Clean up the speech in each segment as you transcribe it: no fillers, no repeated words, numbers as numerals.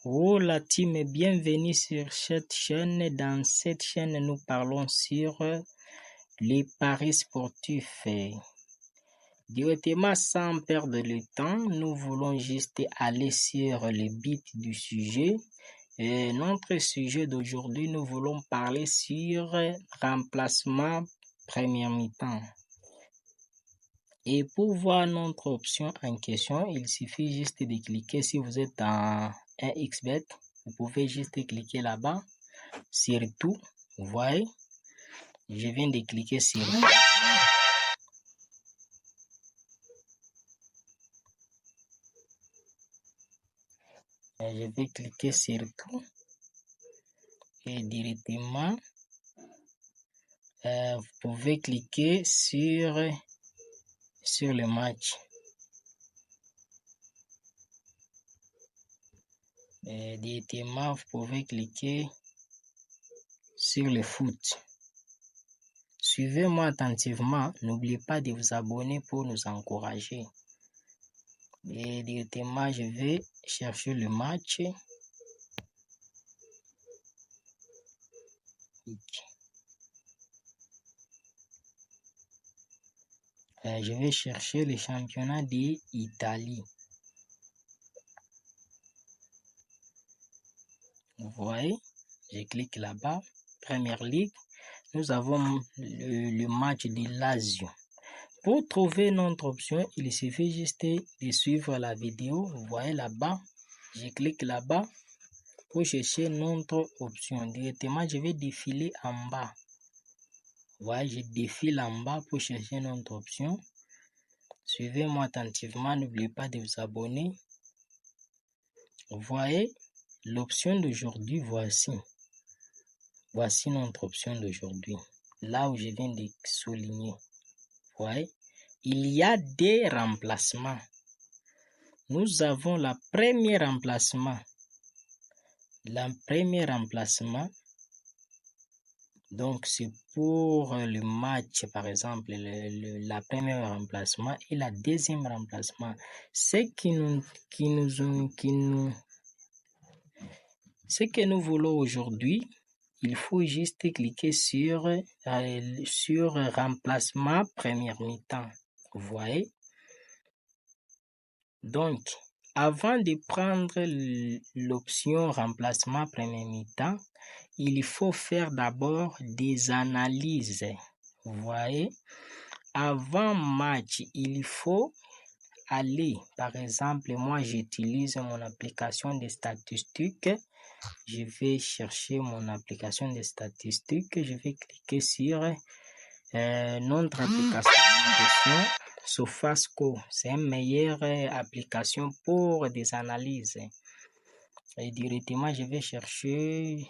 Oh la team, bienvenue sur cette chaîne. Dans cette chaîne, nous parlons sur les paris sportifs. Directement sans perdre le temps, nous voulons juste aller sur le but du sujet. Notre sujet d'aujourd'hui, nous voulons parler sur remplacement première mi-temps. Et pour voir notre option en question, il suffit juste de cliquer. Si vous êtes en 1xBet, vous pouvez juste cliquer là-bas, sur tout. Vous voyez, je viens de cliquer sur tout. Je vais cliquer sur tout. Et directement, vous pouvez cliquer sur le match. Directement, vous pouvez cliquer sur le foot. Suivez-moi attentivement. N'oubliez pas de vous abonner pour nous encourager. Et directement, je vais chercher le match. Je vais chercher le championnat d'Italie. Vous voyez, je clique là-bas. Première ligue. Nous avons le match de Lazio. Pour trouver notre option, il suffit juste de suivre la vidéo. Vous voyez là-bas. Je clique là-bas pour chercher notre option. Directement, je vais défiler en bas. Vous voyez, je défile en bas pour chercher notre option. Suivez-moi attentivement. N'oubliez pas de vous abonner. Vous voyez l'option d'aujourd'hui, voici. Voici notre option d'aujourd'hui. Là où je viens de souligner. Vous voyez, il y a des remplacements. Nous avons la première remplacement. La première remplacement, donc c'est pour le match, par exemple, la première remplacement et la deuxième remplacement. Ce que nous voulons aujourd'hui, il faut juste cliquer sur remplacement première mi-temps. Vous voyez? Donc, avant de prendre l'option remplacement première mi-temps, il faut faire d'abord des analyses. Vous voyez? Avant match, il faut aller, par exemple, moi j'utilise mon application de statistiques. Je vais chercher mon application de statistiques. Je vais cliquer sur notre application de question. Sofasco, c'est une meilleure application pour des analyses. Et directement, je vais chercher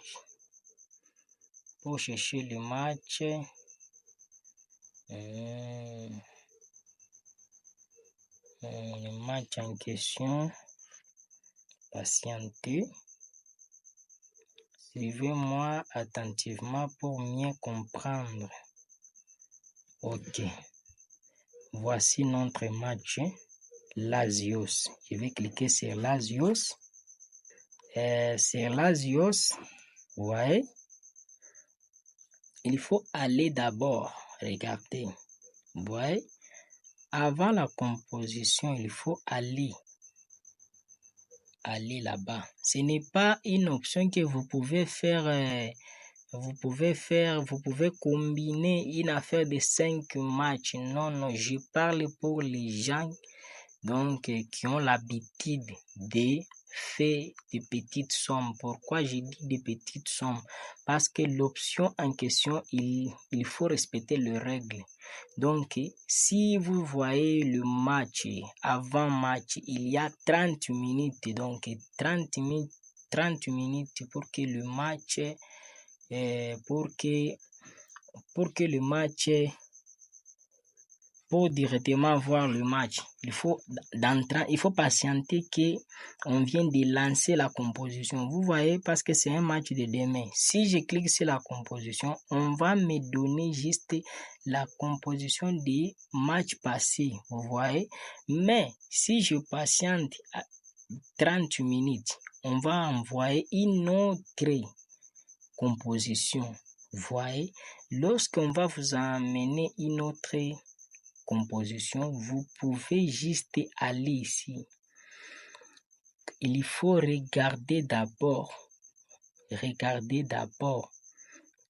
le match. Le match en question. Patientez. Suivez-moi attentivement pour mieux comprendre. Ok. Voici notre match. Lazios. Je vais cliquer sur Lazios. Sur Lazios, vous voyez, il faut aller d'abord. Regardez. Vous voyez, avant la composition, il faut aller là-bas. Ce n'est pas une option que vous pouvez faire. Vous pouvez combiner une affaire de 5 matchs. Non, je parle pour les gens donc qui ont l'habitude de faire des petites sommes. Pourquoi je dis des petites sommes? Parce que l'option en question, il faut respecter les règles. Donc, si vous voyez le match, avant match, il y a 30 minutes. Donc, 30 minutes pour que le match... pour directement voir le match, il faut patienter qu'on vient de lancer la composition. Vous voyez, parce que c'est un match de demain. Si je clique sur la composition, on va me donner juste la composition des matchs passés. Vous voyez, mais si je patiente 30 minutes, on va envoyer une autre composition. Vous voyez, lorsqu'on va vous amener une autre composition, vous pouvez juste aller ici. Il faut regarder d'abord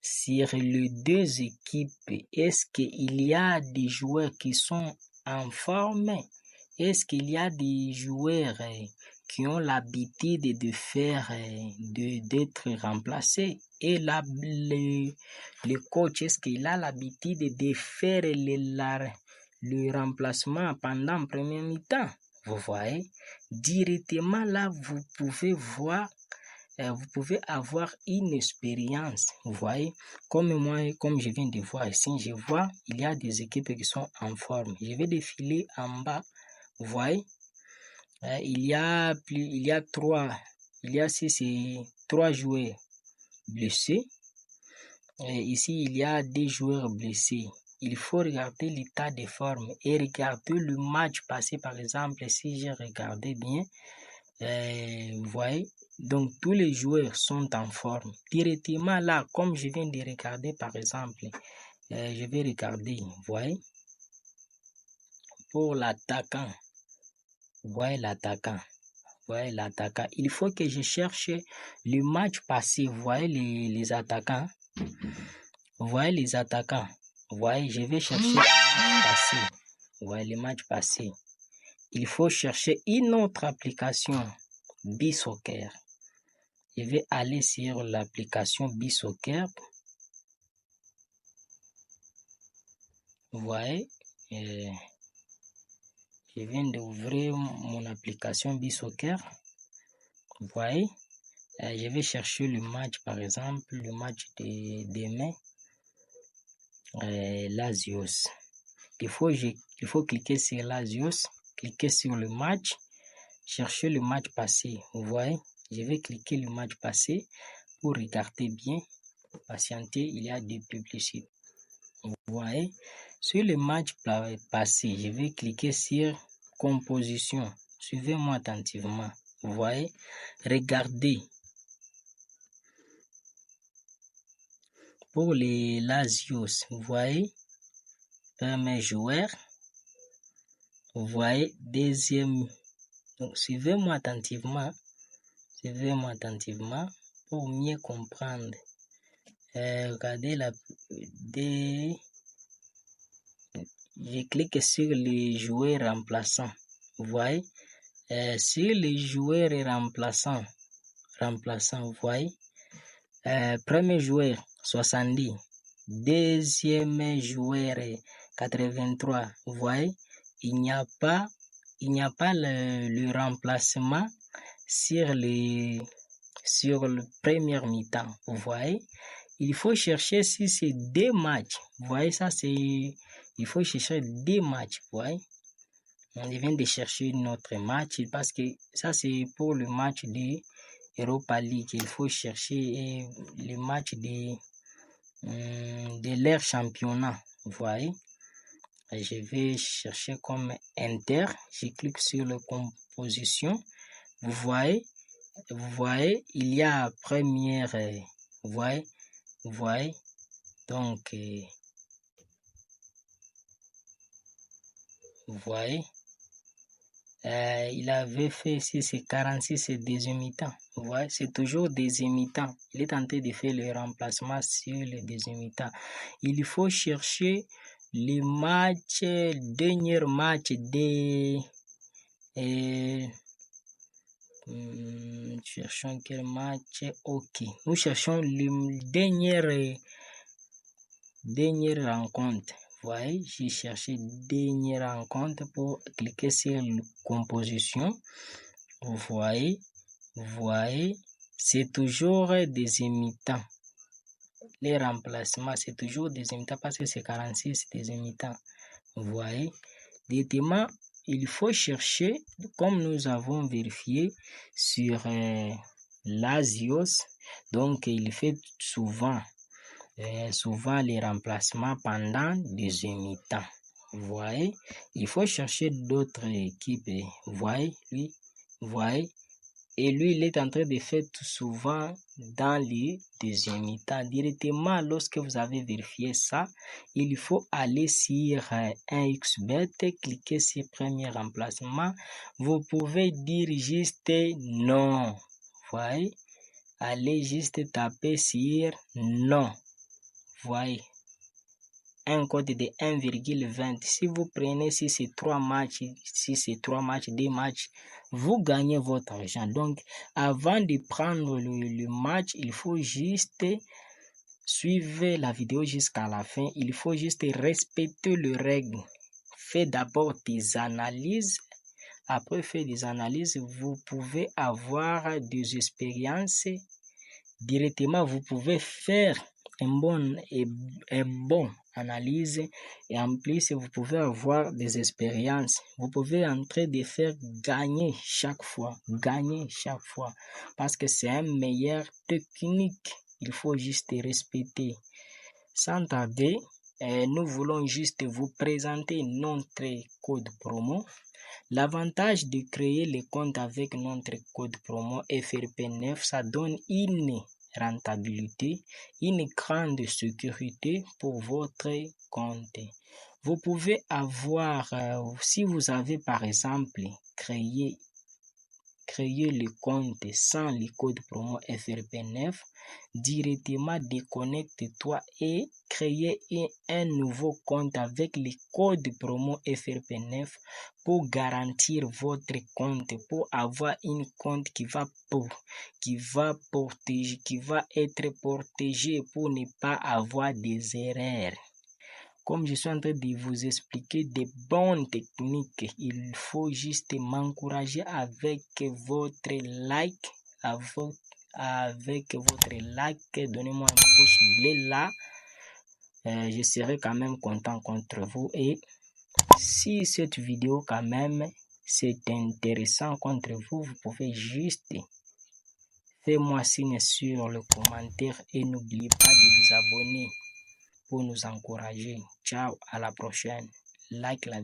sur les deux équipes. Est-ce qu'il y a des joueurs qui sont en forme? Est-ce qu'il y a des joueurs qui ont l'habitude de faire, d'être remplacés? Et là, le coach, est-ce qu'il a l'habitude de faire le remplacement pendant le premier mi-temps? Vous voyez, directement là, vous pouvez avoir une expérience. Vous voyez, comme moi, comme je viens de voir ici, je vois, il y a des équipes qui sont en forme. Je vais défiler en bas. Vous voyez, il y a 3 joueurs blessés. Et ici, il y a 2 joueurs blessés. Il faut regarder l'état de forme et regarder le match passé, par exemple, si j'ai regardé bien. Vous voyez, donc tous les joueurs sont en forme. Directement là, comme je viens de regarder, par exemple, je vais regarder, vous voyez, pour l'attaquant. Vous voyez l'attaquant. Il faut que je cherche le match passé. Vous voyez les attaquants. Vous voyez les attaquants. Vous voyez, je vais chercher le match passé. Vous voyez le match passé. Il faut chercher une autre application, B-Soccer. Je vais aller sur l'application B-Soccer. Vous voyez, je viens d'ouvrir mon application B-Soccer. Vous voyez, je vais chercher le match, par exemple, le match de demain, Lazios. Il faut cliquer sur Lazios, cliquer sur le match, chercher le match passé. Vous voyez, je vais cliquer le match passé pour regarder bien. Patienter, il y a des publicités. Vous voyez, sur le match passé, je vais cliquer sur composition. Suivez-moi attentivement. Vous voyez, regardez. Pour les Lazios, vous voyez, premier joueur. Vous voyez, deuxième. Donc, suivez-moi attentivement. Pour mieux comprendre. Regardez je clique sur les joueurs remplaçants. Vous voyez, sur les joueurs remplaçants, vous voyez, premier joueur 70, deuxième joueur 83. Vous voyez, il n'y a pas le remplacement sur le premier mi-temps. Vous voyez, il faut chercher si c'est 2 matchs. Vous voyez, il faut chercher 2 matchs. Vous voyez, on vient de chercher notre match parce que ça c'est pour le match de Europa League. Il faut chercher le match de leur championnat. Vous voyez, je vais chercher comme Inter. Je clique sur la composition. Vous voyez, il y a première. Vous voyez, donc vous voyez, il avait fait si c'est 46 et deuxième mi-temps. Vous voyez, c'est toujours deuxième mi-temps. Il est tenté de faire le remplacement sur le deuxième mi-temps. Il faut chercher le dernier match de cherchons quel match. Ok, nous cherchons le dernière rencontre. Vous voyez, j'ai cherché dernière rencontre pour cliquer sur la composition. Vous voyez, c'est toujours des imitants. Les remplacements, c'est toujours des imitants parce que c'est 46 des imitants. Vous voyez, directement, il faut chercher, comme nous avons vérifié sur Lazios, donc il fait souvent les remplacements pendant des mi-temps. Vous voyez, il faut chercher d'autres équipes. Vous voyez, Et lui, il est en train de faire tout souvent dans les deuxième mi-temps. Directement, lorsque vous avez vérifié ça, il faut aller sur un XBet, cliquer sur premier remplacement. Vous pouvez dire juste non. Voyez, allez juste taper sur non. Voyez, un code de 1,20. Si vous prenez si c'est 3 matchs, 2 matchs, vous gagnez votre argent. Donc, avant de prendre le match, il faut juste suivre la vidéo jusqu'à la fin. Il faut juste respecter les règles. Faites d'abord des analyses. Après faire des analyses, vous pouvez avoir des expériences. Directement, vous pouvez faire une bonne analyse et en plus, vous pouvez avoir des expériences. Vous pouvez en train de faire gagner chaque fois parce que c'est une meilleure technique. Il faut juste respecter. Sans tarder, nous voulons juste vous présenter notre code promo. L'avantage de créer le compte avec notre code promo FRP9, ça donne une rentabilité, une grande sécurité pour votre compte. Vous pouvez avoir, si vous avez par exemple créé le compte sans le code promo FRP9, directement déconnecte-toi et créer un nouveau compte avec le code promo FRP9 pour garantir votre compte, pour avoir un compte qui va être protégé pour ne pas avoir des erreurs. Comme je suis en train de vous expliquer des bonnes techniques, il faut juste m'encourager avec votre like, donnez-moi un pouce bleu là, je serai quand même content contre vous. Et si cette vidéo quand même c'est intéressant contre vous, vous pouvez juste faire-moi signe sur le commentaire et n'oubliez pas de vous abonner pour nous encourager. Ciao, à la prochaine. Like la vidéo.